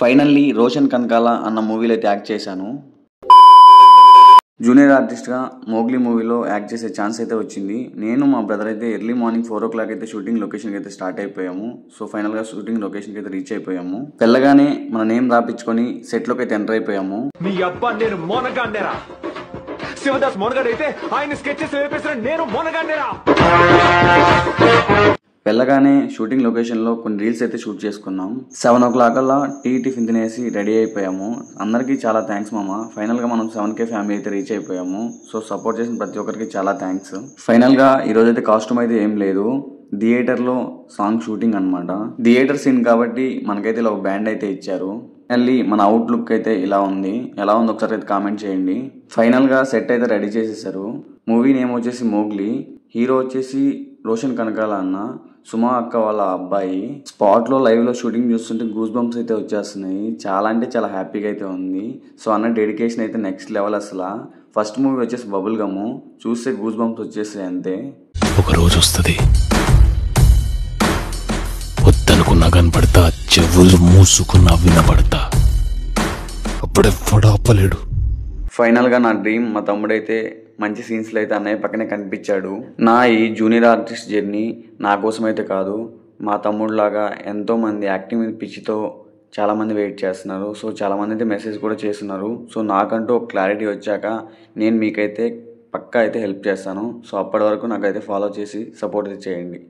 Finally Roshan Kanakala అన్న మూవీలో అయితే యాక్ట్ చేశాను. జూనియర్ ఆర్టిస్ట్గా మోగ్లీ మూవీలో యాక్ట్ చేసే ఛాన్స్ అయితే వచ్చింది. నేను మా బ్రదర్ అయితే ఎర్లీ మార్నింగ్ 4 o'clock అయితే షూటింగ్ లొకేషన్కి అయితే స్టార్ట్ అయిపోయాము. సో ఫైనల్గా షూటింగ్ లొకేషన్కి అయితే రీచ్ అయిపోయాము. వెళ్ళగానే మన నేమ్ రాపించుకొని సెట్లోకి అయితే ఎంటర్ అయిపోయాము. మీ అబ్బా నేను మోనగాండేరా, శివదాస్ మోనగాడు అయితే ఆయన స్కెచెస్ వేపేసిన నేను మోనగాండేరా. వెళ్ళగానే షూటింగ్ లొకేషన్లో కొన్ని రీల్స్ అయితే షూట్ చేసుకున్నాం. 7 o'clock కల్లా టిఫిన్ తినేసి రెడీ అయిపోయాము. అందరికీ చాలా థ్యాంక్స్ మామ. ఫైనల్గా మనం 7K ఫ్యామిలీ అయితే రీచ్ అయిపోయాము. సో సపోర్ట్ చేసిన ప్రతి ఒక్కరికి చాలా థ్యాంక్స్. ఫైనల్గా ఈరోజు అయితే కాస్ట్యూమ్ అయితే ఏం లేదు, థియేటర్లో సాంగ్ షూటింగ్ అనమాట. థియేటర్ సీన్ కాబట్టి మనకైతే ఇలా ఒక బ్యాండ్ అయితే ఇచ్చారు. మళ్ళీ మన అవుట్ లుక్ అయితే ఇలా ఉంది. ఎలా ఉంది ఒకసారి అయితే కామెంట్ చేయండి. ఫైనల్గా సెట్ అయితే రెడీ చేసేసారు. మూవీ నేమ్ వచ్చేసి మోగ్లీ. హీరో వచ్చేసి రోషన్ కనకాల అన్న, సుమా అక్క వాళ్ళ అబ్బాయి. స్పాట్లో లైవ్లో షూటింగ్ చూస్తుంటే గూస్ బంప్స్ అయితే వచ్చేస్తున్నాయి. చాలా అంటే చాలా హ్యాపీగా అయితే ఉంది. సో అన్న డెడికేషన్ అయితే నెక్స్ట్ లెవెల్. అసలు ఫస్ట్ మూవీ వచ్చేసి బబుల్ గమ్, చూస్తే గూస్ బంప్స్ వచ్చేసాయి అంతే. ఒక రోజు వస్తుంది, వద్దనుకున్నా కనపడతా, చెవులు మూసుకున్నా వినపడతా, అప్పుడెప్పుడు ఆపలేడు. ఫైనల్గా నా డ్రీమ్ మా తమ్ముడైతే మంచి సీన్స్లో అయితే అన్నయ్య పక్కనే కనిపించాడు. నా ఈ జూనియర్ ఆర్టిస్ట్ జర్నీ నా కోసం అయితే కాదు, మా తమ్ముడులాగా ఎంతోమంది యాక్టింగ్ మీద పిచ్చితో చాలామంది వెయిట్ చేస్తున్నారు. సో చాలామంది అయితే మెసేజ్ కూడా చేస్తున్నారు. సో నాకంటూ ఒక క్లారిటీ వచ్చాక నేను మీకైతే పక్కా అయితే హెల్ప్ చేస్తాను. సో అప్పటి వరకు నాకైతే ఫాలో చేసి సపోర్ట్ అయితే చేయండి.